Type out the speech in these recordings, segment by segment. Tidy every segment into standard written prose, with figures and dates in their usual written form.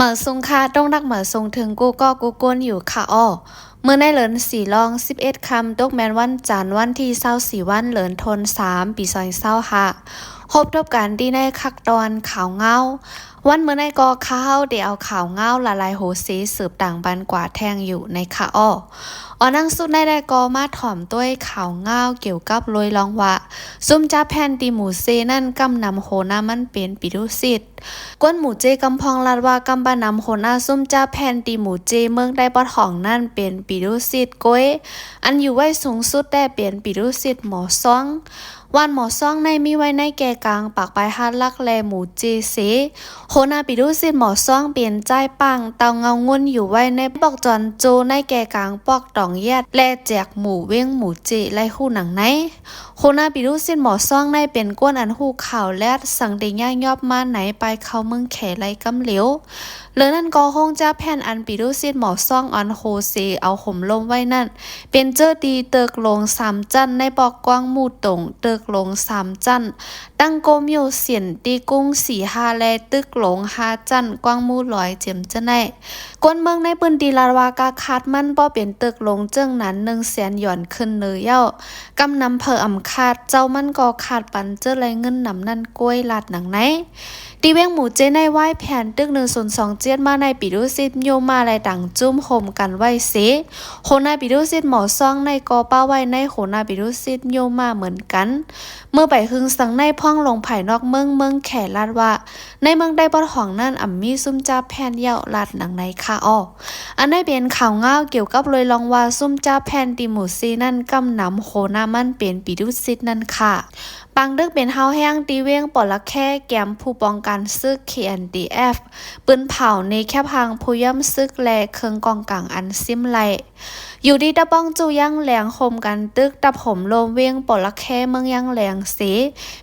เหมาซุงค่ะต้องรักเหมาซุงถึงกูก็กูกวนอยู่ค่ะอ้อเมื่อในเหลินสี่ลอง11คำตกแมนวันจันทร์วันที่24วันเหลินทน3ปี2025พบทบกันที่ในคักตอนข่าวเงาวันเมื่อในกอข้าวเดี๋ยวเอาข่าวเงาละลายโหสีสืบต่างบันกว่าแทงอยู่ในค่ะอ้อนั่งสุดได้กอมาถ่อมด้วยข่าวเงาเกี่ยวกับลอยลองว่าซุ่มจ้าแผ่นตีหมูเซนั่นกำนำโหน้ามันเป็นปิดุสิตกวนหมูเจกำพองลาดว่ากำบานำโหน้าซุ่มจ้าแผ่นตีหมูเจเมืองได้ปอดของนั่นเป็นปิดุสิตก้อยอันอยู่ไว้สูงสุดได้เป็นปิดุสิตหมอซ่องวันหมอซ่องในมีไว้ในแก่กลางปากปลายฮัดลักแลหมูเจเสโหนาปิดุสิตหมอซ่องเปลี่ยนใจปังเตาเงางุนอยู่ไว้ในปอกจอนโจในแก่กลางปอกตองแยดแลแจกหมูเว้งหมูเจไล่คู่หนังในโหนาปิดุสิตหมอซ่องในเป็นก้นอันหูข่าวแลดสังเดียยอบมาไหนไปเขาเมืองแขไล่กำเหลียวเหลือนั่นก็คงจะแผ่นอันปิดุสิตหมอซ่องอันโฮเซเอาห่มลมไว้นั่นเป็นเจอดีเติกลง3จันในปอกกว้างหมู่ตงเติกลง3จันตั้งโกมโยเสียนตีกุ้ง4-5แลตึกหลง5จันกว้างหมู่ลอยเจียมจะในกวนเมืองในปืนดีลาวากาคาดมันบ่เป็นตึกหลงเจิ้งนั้น100,000หย่อนขึ้นเนยเย้ากำนำเพออำคาดเจ้ามันก็ขาดปันเจอไรเงินนำนั่นกล้วยลาดหนังไหนตีเว้งหมูเจในไหว้แผ่นตึก102เจียดมาในปิดุสิตโยมาไรดังจุ้มห่มกันไว้เสโหนาปิดุสิตหมอซ่องในกอป้าไว้ในโหนาปิดุสิตโยมาเหมือนกันเมื่อไปหึงสังในพ่องลงไผ่นอกเมืองแขลาดว่าในเมืองได้บอดของนั่นอ่ำมีซุ่มจ้าแผ่นเย่าลาดหนังในค่ะอ้ออันได้เป็นข่าวง่าวเกี่ยวกับเลยลองว่าซุ่มจ้าแผ่นติหมูซีนั่นกำนำโหนามันเป็นปิดุสิตนั่นค่ะปังดึกเป็นเฮาแห้งตีเว้งปอละแค่แกมผู้ป้องกันซึก KNDF ปืนเผาในแคบพังผู้ย่ำซึกแลเคืองกองกลางอันซิมไลอยู่ดีตะป้องจูย่างแหลงคมกันตึกตะผมโลมเวียงปอละแค่เมืองย่างแหลงเส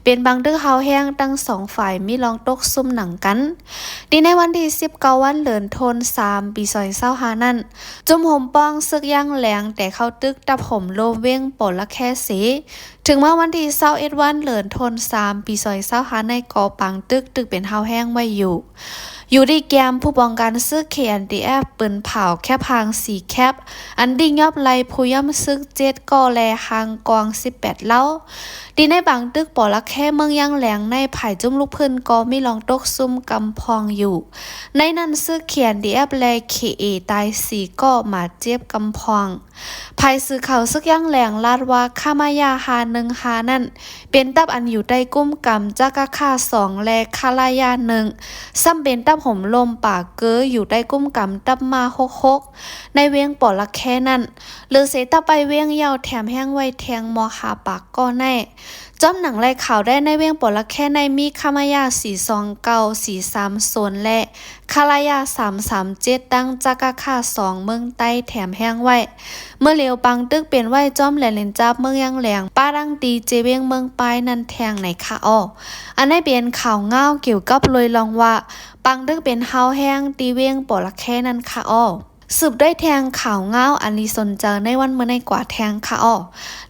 เป็นบางดึกเฮาแห้งตั้ง2ฝ่ายมีลองตกซุ่มหนังกันดีในวันที่19วันเหลือนทน3ปี2025นั้นจุ่มห่มป้องซึกย่างแหลงแต่เข้าตึกตะผมโลมเวียงปอละแค่เสถึงเมื่อวันที่21วันเหลือนทน3ปี2025ในกอปังตึกเป็นเฮาแห้งไว้อยู่ดีแกมผู้ป้องกันซึก KNDF ปืนเผาแคบหาง4แคบอันดิ่งยอบไลผู้ย่ำซึก7ก่อแลหางกอง18เล่าดีในบางตึกปอละแค่เมืองย่างแหลงในไผ่จุ่มลูกพื้นก็มีลองตกซุ่มกำพองอยู่ในนั้นซึก KNDF แล KA ตาย4ก็มาเจ็บกำพองภายสื่อข่าวซึกย่างแหลงลาดว่าข้ามายาหา1หานั่นเป็นตับอันอยู่ใต้กุ้มกำจากะค่า2และคาลายา1ซ้ำเป็นตับห่มลมป่าเกออยู่ใต้กุ้มกำตับมา66ในเวียงปอละแค่นั่นหรือเสตะไปเวียงยาวแถมแห้งไว้แทงมอหาปากก็แน่จอมหนังไล่ข่าวได้ในเวียงปอละแค่ในมีคามายา429 430และคาลายา337ตั้งจากะค่า2เมืองใต้แถมแห้งไว้เมื่อเหลียวปังตึกเป็นไว้จอมแหลนเลนจับเมืองยังแหลงป้าดังตีเจเวียงเมืองปลายนันแทงในค่ะอ้ออันได้เป็นข่าวเงาเกี่ยวกับเลยลองว่าปังตึกเป็นเฮาแห้งตีเวียงปอละแค่นันค่ะอ้อสืบได้แทงข่าวเงาอันลีสนเจอในวันเมื่อในกว่าแทงค่ะอ้อ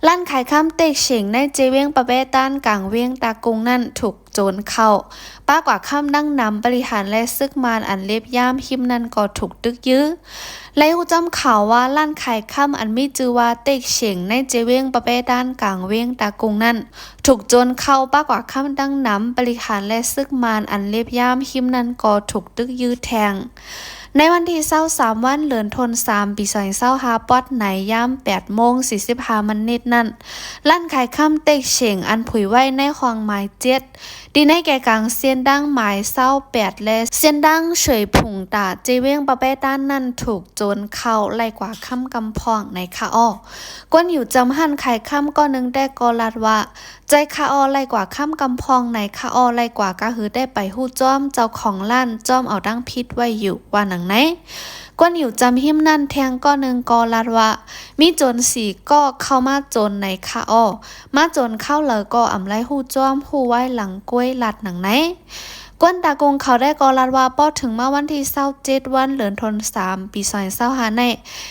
ลั่นขายข้ามเตกเฉ่งในเจเวียงปะเบต้านกลางเวียงตากุงนั่นถูกโจรเข้าป้ากว่าข้ามดั้งนำบริหารและซึกมานอันเล็บย่ามหิมนั่นก็ถูกตึกยื้อและหูจำข่าวว่าลั่นขายข้ามอันมีจือว่าเตกเฉ่งในเจเวียงปะเบต้านกลางเวียงตากุงนั่นถูกโจรเข้าป้ากว่าข้ามดั้งนำบริหารและซึกมานอันเล็บย่ามหิมนั่นก็ถูกตึกยื้อแทงในวันที่23วันเหลือนทน3ปี2025ปอดไหนย่าม8:45นั่นลั่นขายค่ำเต็กเฉ่งอันผุยไว้ในคลองไม้7ดีในแก่กลางเส้นดั้งหมาย28และเส้นดั้งเฉยผุงตาเจเว้งปะเป้ต้านนั่นถูกโจรเข้าไล่กว่าค่ำกำพองในคาอ้อกวนอยู่จำหันขายค่ำก็นึงได้กอลัดว่าใจคาอ้อไล่กว่าค่ำกำพองในคาอ้อไล่กว่าก็คือได้ไปหู้จ้อมเจ้าของล้านจ้อมเอาดั้งพิษไว้อยู่ว่าหนังไหนกวนอยู่จำหิมนั่นแทงก็นึงกอลัดว่ามีโจร4ก็เข้ามาโจรในคาอ้อมาโจรเข้าเลยก็อำไล่หู้จ้อมหู้ไว้หลังกล้วยลัดหนังไหนก กวนตากงเขาได้กอลัดว่าป้อถึงมาวันที่27วันเหลือนทน3ปี2025ใน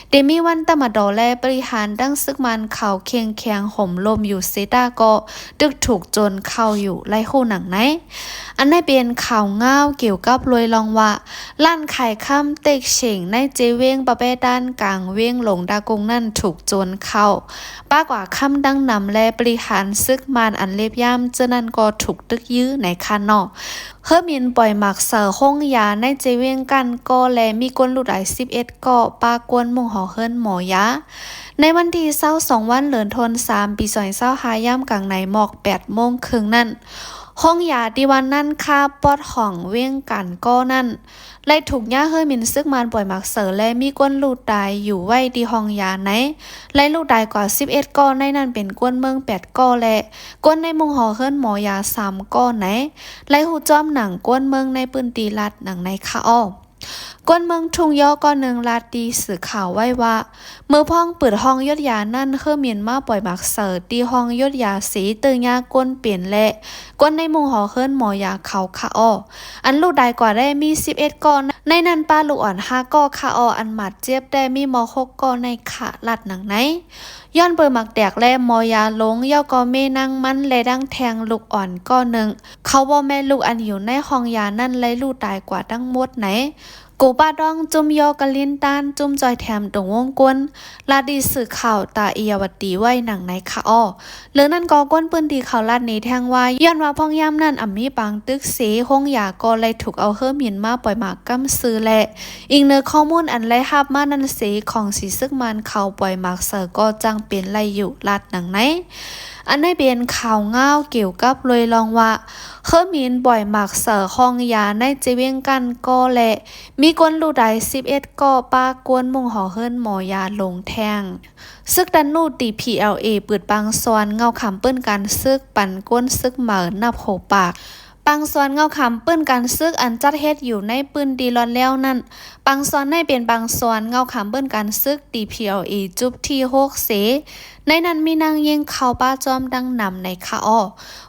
เดมีวันตะมาดอแลบริหารดั้งซึกมันเขาเคียงแข็งห่มลมอยู่เซตาก็ดึกถูกจนเข้าอยู่ไล่คู่หนังไหนอันนี้เป็นข่าวง่าวเกี่ยวกับรวยลองว่าลั่นไข่ค่ำเต็กเฉ่งในเจเวงปะเปด้านกลางเวงหลงดากงนั่นถูกโจรเข้าป้ากว่าค่ำดังนำและบริหารซึกมันอันเล็บย่ำเจนั้นก็ถูกตึกยื้อในคานอเฮิมินปล่อยหมักเสือห้องยาในเจเวงกันก็แลมีกวนลุด11ก็ปากวนมุงหอเฮิรนหมอยาในวันที่22วันเหลือนทน3ปี2025ย่ำกลางในหมอก8โมงครึ่งนั่นห้องยาที่วันนั่นค่าปอดห้องเวียงกันก็นั่นไล่ถูกย่าเฮอมินซึกมันปล่อยหมักเสือและมีกวนลูกตายอยู่ไว้ที่ห้องยาไหนไล่ลูกตายกว่า11ก้อนในนั้นเป็นกวนเมือง8ก้อและกวนในมุงหอเฮิรนหมอยา3ก้อไหนไล่หูจ้อมหนังกวนเมืองในปืนตีลัดหนังในคาอ้อกวนเมืองทุ่งย่อก็หนึ่งลาดดีสื่อข่าวไว้ว่าเมื่อพ่องเปิดห้องยศยานั่นเฮือเมียนมาปล่อยหมักเสิร์ตีห้องยศยาสีตึงยากวนเปลี่ยนและกวนในมุงหอเฮิรนหมอยาเขาคาอ้ออันลูกใดกว่าได้มี11ก้อนในนั้นป้าลูกอ่อน5ก้อคาอ้ออันหมัดเจี๊ยบได้มีม6ก้อในขาลัดหนังไหนย้อนเปิดหมักแตกและมอยาลงย่อก็เมนั่งมันและดังแทงลูกอ่อนก้อหนึ่งเขาบ่แม่ลูกอันอยู่ในห้องยานั่นไล่ลูกตายกว่าตั้งมดไหนกูป้าดองจุ่มยอกะลินตานจุ่มจอยแถมตรงวงกวนลาดีสื่อข่าวตาเอียวตีไว้หนังในคาอ้อหรือนั่นก็ก้นปืนดีเขาลาดนี้แทงว่าย้อนว่าพ่องย่ำนั่นอ่ำมีปังตึกสีห้องยาก็เลยถูกเอาเฮือมินมาปล่อยหมากกำซื้อและอีกเนื้อข้อมูลอันไล่ฮับมานั่นสีของสีซึกมันเขาปล่อยหมากเสือก็จังเป็นไรอยู่ลาดหนังไหนอันนี้เป็นข่าวง่าวเกี่ยวกับรวยลองว่าเฮือมินบ่อยหมากเสือห้องยาในเจเวียงกันก็และมีกวนลูได้11ก็ปากวนมุงหอเฮิรนหมอยาลงแทงซึกดันนูตี PLA เปิดปังซอนเงาขำเปิ้นกันซึกปั่นก้นซึกเหมือนนับโหปากปังซอนเงาขำเปิ้นกันซึกอันจัดเฮ็ดอยู่ในปืนดีรอนแล้วนั่นปังซอนให้เป็นปังซอนเงาขำเปิ้นกันซึก DPLA จุบที่6เสในนั้นมีนางยิงเข้าป้าจอมดังนำในคาอ้อ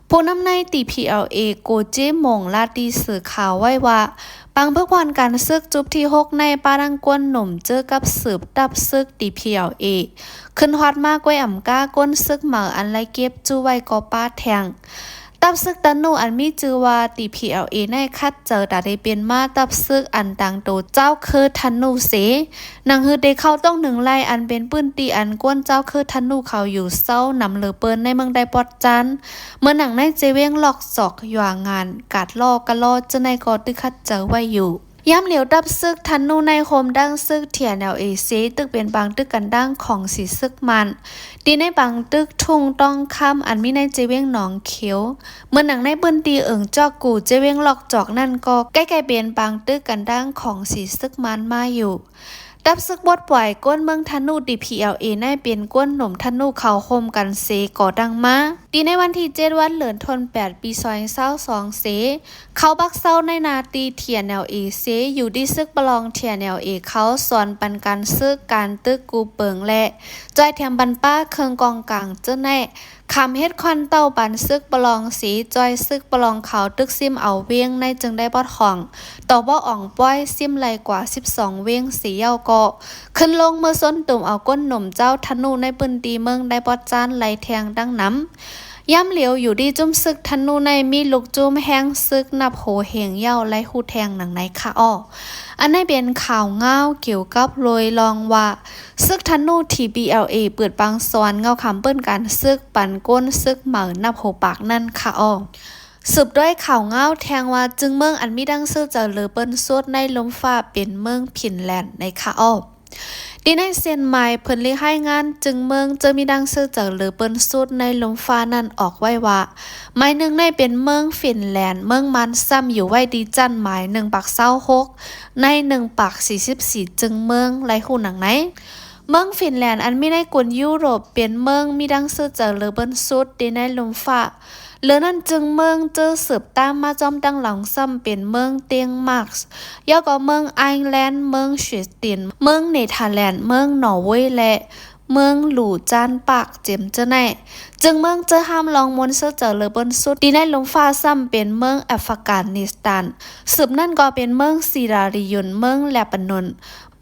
ผู้นำใน DPLA โกเจมงลาดีสื่อข่าวไว้ว่าปังเพื่อควันการซึกจุบที่6ในป้าดังกวนหนุ่มเจอกับสืบดับซึก DPLA ขึ้นฮอดมากไว้อ่ำก้าก้นซึกเหมาอันไรเก็บจูไว้ก็ป้าแทงตับซึกตันนูอันมีชื่อว่า DPLA ในคัดเจอได้เป็นมาตับซึกอันดังโตเจ้าคือทันนูเสนางฮือได้เข้าต้องหนึ่งไล่อันเป็นปื้นตีอันก้นเจ้าคือทันนูเขาอยู่เศร้านำเหลือเปิ้นในเมืองใดปอดจันเมื่อหนังในเจเวงหลอกศอกอยู่งานกาดลอกะลอจะในกอตึกคัดเจอไว้อยู่ย้ำเหลียวดับซึกทันนูในโคมดั้งซึกเทียนแนวเอเซตึกเป็นบางตึกกันดั้งของสีซึกมันดีในบางตึกทุ่งต้องคำอันมีในเจเวงหนองเขียวเมื่อหนังในปืนตีจอกกูเจเวงหลอกจอกนั่นก็ใกล้ๆเป็นบางตึกกันดั้งของสีซึกมันมาอยู่ดับซึกบดปล่อยก้นเมืองทันนู DPLA ในเป็นก้นหนุ่มทันนูเขาคมกันเสก่อดังมาดีในวันที่7วันเหลือนทน8ปี2022เสเขาบักเศร้าในนาตีเทียนแนวเอเซอยู่ที่ซึกประลองเทียนแนวเอเขาสอนปันการซึกการตึกกูเปิงและจอยแถมบันป้าเคืองกองกลางเจ้าแน่คำเฮ็ดควันเต้าปันซึกประลองสีจอยซึกประลองเขาตึกซิมเอาเวียงในจึงได้บอดของต่อบ่อ่องป้อยซิมไหลกว่า12เวียงสีเย้าก็ขึ้นลงเมื่อส้นตุ่มเอาก้นหนุ่มเจ้าธนูในปืนตีเมืองได้บอดจานไหลแทงดังน้ำย่ำเหลียวอยู่ดีจุ่มซึกธนูในมีลูกจุ่มแห้งซึกนับโหเหงเย้าไหลหูแทงหนังในคาอ้ออันนี้เป็นข่าวง่าวเกี่ยวกับรวยลองว่าซึกธนู TBLA เปิดปังซอนเงาคำเปิ้นกันซึกปั่นก้นซึกเหมือนนับโหปากนั่นคาอ้อสืบด้วยข่าวเงาแทงว่าจึงเมืองอันมีดังซื่อเจอเลอเปิ้นสวดในลมฟ้าเป็นเมืองฟินแลนด์ในคาอ้อดีในเซียนไม้เพิ่นเลยให้งานจึงเมืองจะมีดังซื่อเจอเลอเปิ้นสวดในลมฟ้านั่นออกไว้ว่าหมายหนึ่งในเป็นเมืองฟินแลนด์เมืองมันซ้ำอยู่ไว้ดีจันหมาย1ปัก26ใน1ปัก44จึงเมืองไรคู่หนังไหนเมืองฟินแลนด์อันมีในกวนยุโรปเป็นเมืองมีดังซื่อเจอเลอเปิ้นสวดดีในลมฟ้าเหลือนั่นจึงเมืองเจอสืบตามมาจอมดังหลังซ้ำเป็นเมืองเตียงมาร์กส์ย่อก็เมืองไอร์แลนด์เมืองสวีเดนเมืองเนเธอร์แลนด์เมืองนอร์เวย์และเมืองหลู่จานปากเจมเจาแน่ จึงเมืองเจอห้ามลองมนเสื้อเจอเลอเบิ้นสุดดีในลมฟ้าซ้ำเป็นเมืองแอฟกานิสถานสืบนั่นก็เป็นเมืองซีราริยุนเมืองเลบานอน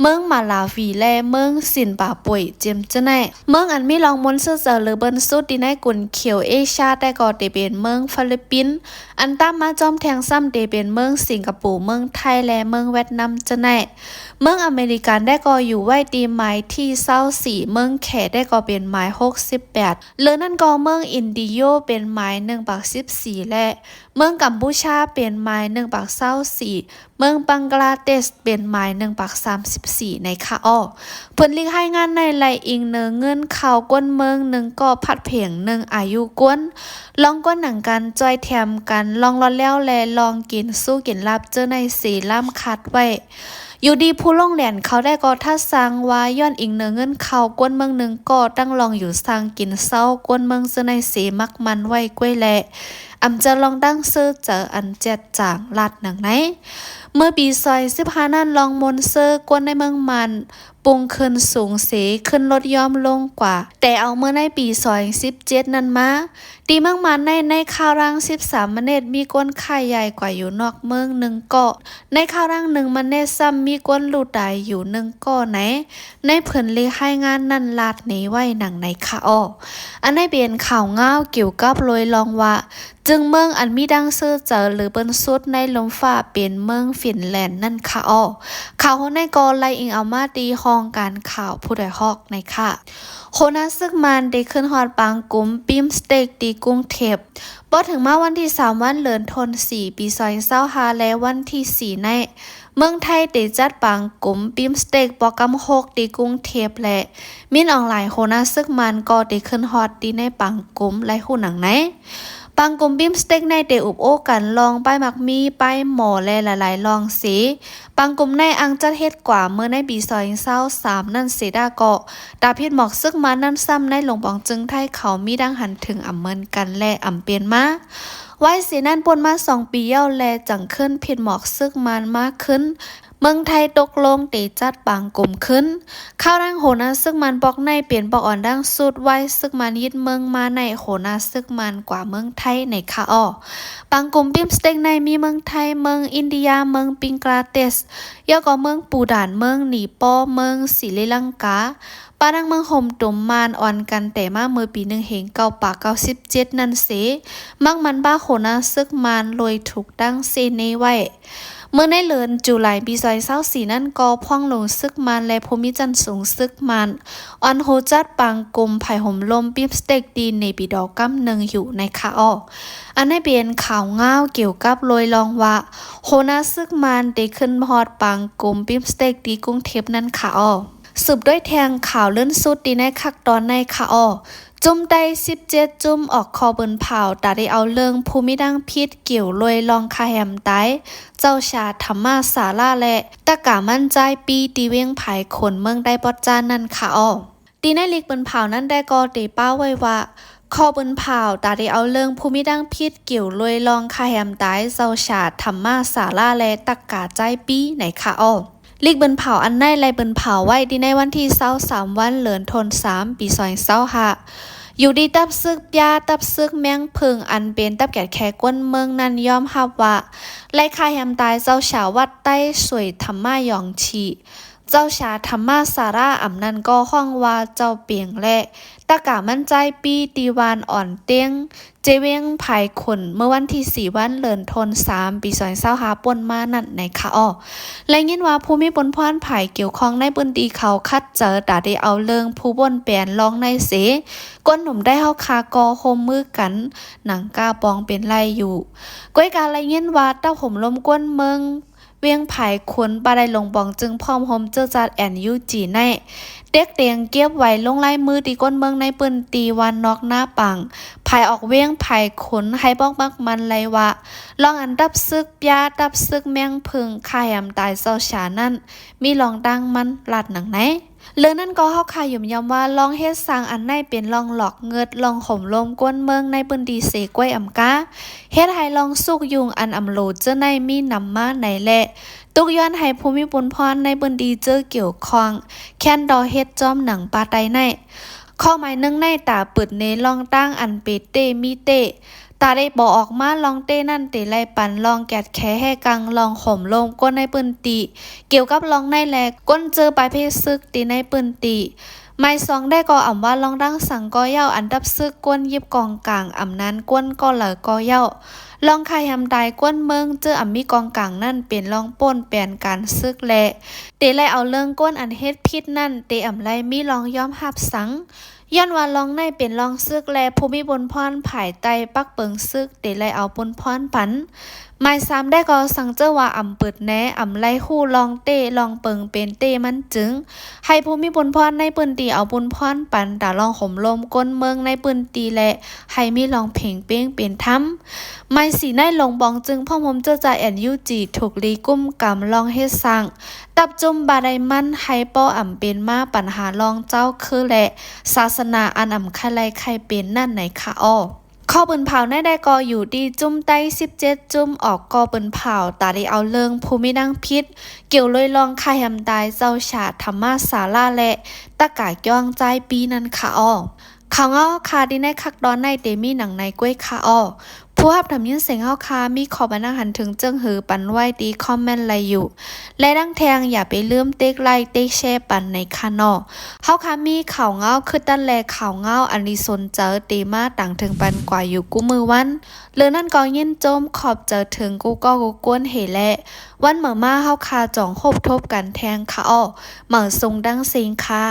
เมืองมาลาวีและเมืองซินบาบวยเจียมเจไนเมืองอันมีลองมนเสื้อเจอเลอเบิ้นสุดดีในกุนเขียวเอเชียแต่ก็ได้เป็นเมืองฟิลิปปินส์อันตามมาจอมแทงซ้ำได้เป็นเมืองสิงคโปร์เมืองไทยและเมืองเวียดนามเจไนเมืองอเมริกันได้ก็อยู่ไว้ตีไม้ที่24เมืองแขได้ก็เป็นไม้68เลือนั่นก็เมืองอินเดียเป็นไม้114และเมืองกัมพูชาเป็นไม้124เมืองบังกลาเทศเป็นไม้134ในค่ะอ้อเพิ่นลิกให้งานในไลอิงเนเงินข่าวก้นเมือง1ก็พัดเพียง1อายุก้นลองก้นหนังกันจอยแถมกันลองรอแล้วแลลองกินสู้กินลับเจอในสีล่ำคัดไว้อยู่ดีผู้ลงแหลนเขาได้ก็ถ้าสร้างว่าย้อนอิงเนื้อเงินเขากวนเมืองหนึ่งก็ตั้งลองอยู่สร้างกินเศร้ากวนเมืองเสในสีมักมันไว้กล้วยแหละจะลองดั้งซื้อเจออันเจ็ดจางลาดหนังไหนเมื่อปีซอย15นั้นลองมนเซอร์กวนในเมืองมันปรุงขึ้นสูงเสขึ้นลดย่อมลงกว่าแต่เอาเมื่อในปีซอย17นั้นมาตีเมืองมันในข้าวรัง13มเนตมีก้นไข่ใหญ่กว่าอยู่นอกเมือง1เกาะในข้าวรัง1มเนตซ้ำมีก้นลูดได้อยู่1เกาะไหนในเพิ่นเลให้งานนั่นลาดนี้ไว้หนังในค่ะอ้ออันในเป็นข่าวง่าวเกี่ยวกับลอยลองว่าจึงเมืองอันมีดังซื้อเจอหรือเปิ้นสุดในลมฟ้าเป็นเมืองฟินแลนด์นั่นค่ะอ้อข่าวคนในกอไลอิงเอามาตีห้องการข่าวผู้ใดฮอกในค่ะโคนาซึกมันได้ขึ้นฮอดปางกุมปิมสเต็กตีกรุงเทพบ่ถึงมาวันที่3วันเดือนธันวาคมปี2025และวันที่4ในเมืองไทยได้จัดปางกุมปิมสเต็กปอกำ6ตีกรุงเทพและมินออนไลน์โคนาซึกมันก็ได้ขึ้นฮอดตีในปางกุมและหูหนังไหนปังกลมบิมสเต็กในเตอุบโอกันลองป้ายมักมีป้ายหมอและหลายๆลองสีปังกลมในอังจัดเฮ็ดกว่าเมื่อในปี2023นั่นเสดาเกาะดาพิดหมอกซึกมานั่นซ้ำในหลวงปองจึงไทยเขามีดังหันถึงอำเมินกันและอำเปลี่ยนมาไว้สีนั่นปนมา2ปีเย้าแลจังขึ้นผิดหมอกซึกมันมากขึ้นเมืองไทยตกลงตีจัดปางกลมขึ้นข้าวร่างโหนาซึกมันบอกในเปลี่ยนบอกอ่อนดังสุดไว้ซึกมันยึดเมืองมาในโหนาซึกมันกว่าเมืองไทยในค่ะอ้อปางกลมบิมสเต็กในมีเมืองไทยเมืองอินเดียเมืองปิงกลาเทศยอก็เมืองปูดานเมืองหนีป้อเมืองศรีลังกาปานังเมืองห่มตุ่มมานอ่อนกันแต่มาเมื่อปี1เหง97นั่นเสมักมันบ้าโหนาซึกมันลอยถูกดังเซเนไว้เมื่อในเดือนตุลาคมปี2024นั้นก็พ่องลงซึกมันและภูมิจันทร์สูงซึกมันออนโฮจัดปางกลมไผ่ห่มลมปิมสเต็กดีในปีดอกกำ1อยู่ในค่ะอ้ออันนี้เป็นข่าวง่าวเกี่ยวกับลอยลองว่าโหนาซึกมันได้ขึ้นฮอดปางกลมปิมสเต็กดีกรุงเทพนั้นค่ะอ้อสืบด้วยแทงข่าวเลื่อนสุดดีในคักตอนในค่ะอ้อจุ่มได้17จุ่มออกคอเบิ่นเผาตาได้เอาเรื่องภูมิดังพิษเกี่ยวลอยลองคาแฮมตายเจ้าชาธรรมาสาราและตะกามั่นใจปีตีเวียงไผ่ขนเมืองได้ปอดจานนั่นค่ะอ้อตีในลิกเบิ่นเผานั้นได้ก็ได้ป้าไว้ว่าคอเบิ่นเผาตาได้เอาเรื่องภูมิดังพิษเกี่ยวลอยลองคาแฮมตายเจ้าชาธรรมาสาราและตะกาใจปีไหนค่ะอ้อลิกเบิ่นเผาอันในไลเบิ่นเผาไว้ดีในวันที่23วันเดือนธันวาคมปี2025อยู่ดีตับซึกยาตับซึกแมงพึงอันเป็นตับแก่แขก้นเมืองนั้นยอมรับว่าไล่คาแฮมตายเจ้าชาววัดใต้สวยธรรมายองชีเจ้าชาธรรมาสาราอำนันก็ห้องว่าเจ้าเปียงและตะกามั่นใจปีตีวานอ่อนเตียงเจเวงไผ่ขนเมื่อวันที่4วันเดือนธันวาคมปี2025ป่นมานั่นในค่ะอ้อและยินว่าผู้มีบนพรไผ่เกี่ยวข้องในปืนตีเขาคัดเจอตาได้เอาเรื่องผู้บนแปลนลองในเสก้นหนุ่มได้เฮาคากอโฮมมือกันหนังกาปองเป็นไรอยู่ก้อยการไรยินว่าเต้าห่มลมก้นเมืองเวียงไผ่ขนปลาได้ลงบองจึงพร้อมโฮมเจอจัดแอนยูจีในเด็กเตียงเก็บไว้ลงไล่มือตีก้นเมืองในปืนตีวันนอกหน้าปังไผ่ออกเวียงไผ่ขนให้บอกมักมันไรวะลองอันดับซึกยาดับซึกแมงพึงข่ายำตายเจ้าฉานั่นมีลองดังมันลาดหนังไหนเรื่องนั้นก็เฮาคายยุ่มยำว่าลองเฮ็ดสร้างอันในเป็นลองหลอกเงิดลองห่มลมก้นเมืองในปืนดีเสกล้วยอำกาเฮ็ดให้ลองสุกยุงอันอำโลเจอในมีนำมาในแหละตุกย้อนให้ภูมิบุญพรในปืนดีเจอเกี่ยวข้องแค้นดอเฮ็ดจอมหนังปาไตใน ข้อหมายหนึ่งในตาปึดเนลองตั้งอันเปเตมีเตตาได้บอกออกมาลองเต้นั่นเตไลปันลองแกดแค่ให้กังลองข่มลมก้นในปืนตีเกี่ยวกับลองในแลก้นเจอปลายเพศซึกตีในปืนตีไม่ซองได้ก็อ่ำว่าลองดังสังก็เย้าอันดับซึกก้นยิบกองกลางอ่ำนั้นก้นก็เหลือก็เย้าลองใครทำได้ก้นเมืองเจออ่ำมีกองกลางนั่นเป็นลองป่นแปลนการซึกแลเตไลเอาเรื่องก้นอันเฮ็ดพิษนั่นเตอ่ำไรมีลองย้อมหับสังย้อนว่าลองในเป็นลองซึกแลภูมิบนพรผายไตปักเปิงซึกเตไลเอาบนพรปันหมายซ้ำได้ก็สังเจอว่าอ่ำเปิดแหนอ่ำไล่คู่ลองเตลองเปิงเป็นเตมันจึงให้ภูมิบนพรในปืนตีเอาบุญพรปันตาลองห่มลมก้นเมืองในปืนตีและให้มีลองเพ่งเป้งเป็นถ้ำไม่สีในลงบองจึงพ่อมเจอใจแอนยูจีถูกลีกุ้มกำลองเฮ็ดสั่งตับจุมบาไดมันให้ป้ออ่ำเป็นมาปัญหาลองเจ้าคือแหละศาสนาอันอ่ำใครไลใครเป็นนั่นไหนคะอ้อข้อปืนเผาในได้กออยู่ดีจุ่มใต้17จุ่มออกกอปืนเผาตาได้เอาเลิงภูมิดังพิษเกี่ยวเลยลองคายำตายเจ้าชาธรรมะสาลาและตะกาย่องใจปีนั้นค่ะอ้อข่าวเงาคาดีในคักดอนในเตมีหนังในกล้วยค่ะอ้อผู้รับทำยินเสียงเฮาคามีขอบันหันถึงเจิงหือปันไว้ดีคอมเมนต์ไรอยู่และดังแทงอย่าไปลืมเต็กไลค์เต็กแชร์ปันในคานอเฮาคามีข่าวเงาคือตั้นแลข่าวเงาอันนี้สนเจอตีมาต่างถึงปันกว่าอยู่กูมือวันเลือนั่นก็ยินโจมขอบเจอถึงกูก็กูกวนเฮแลวันเหมือมาเฮาคาจ่องโคบทบกันแทงค่ะอ้อเหมือทรงดังเซิงค่ะ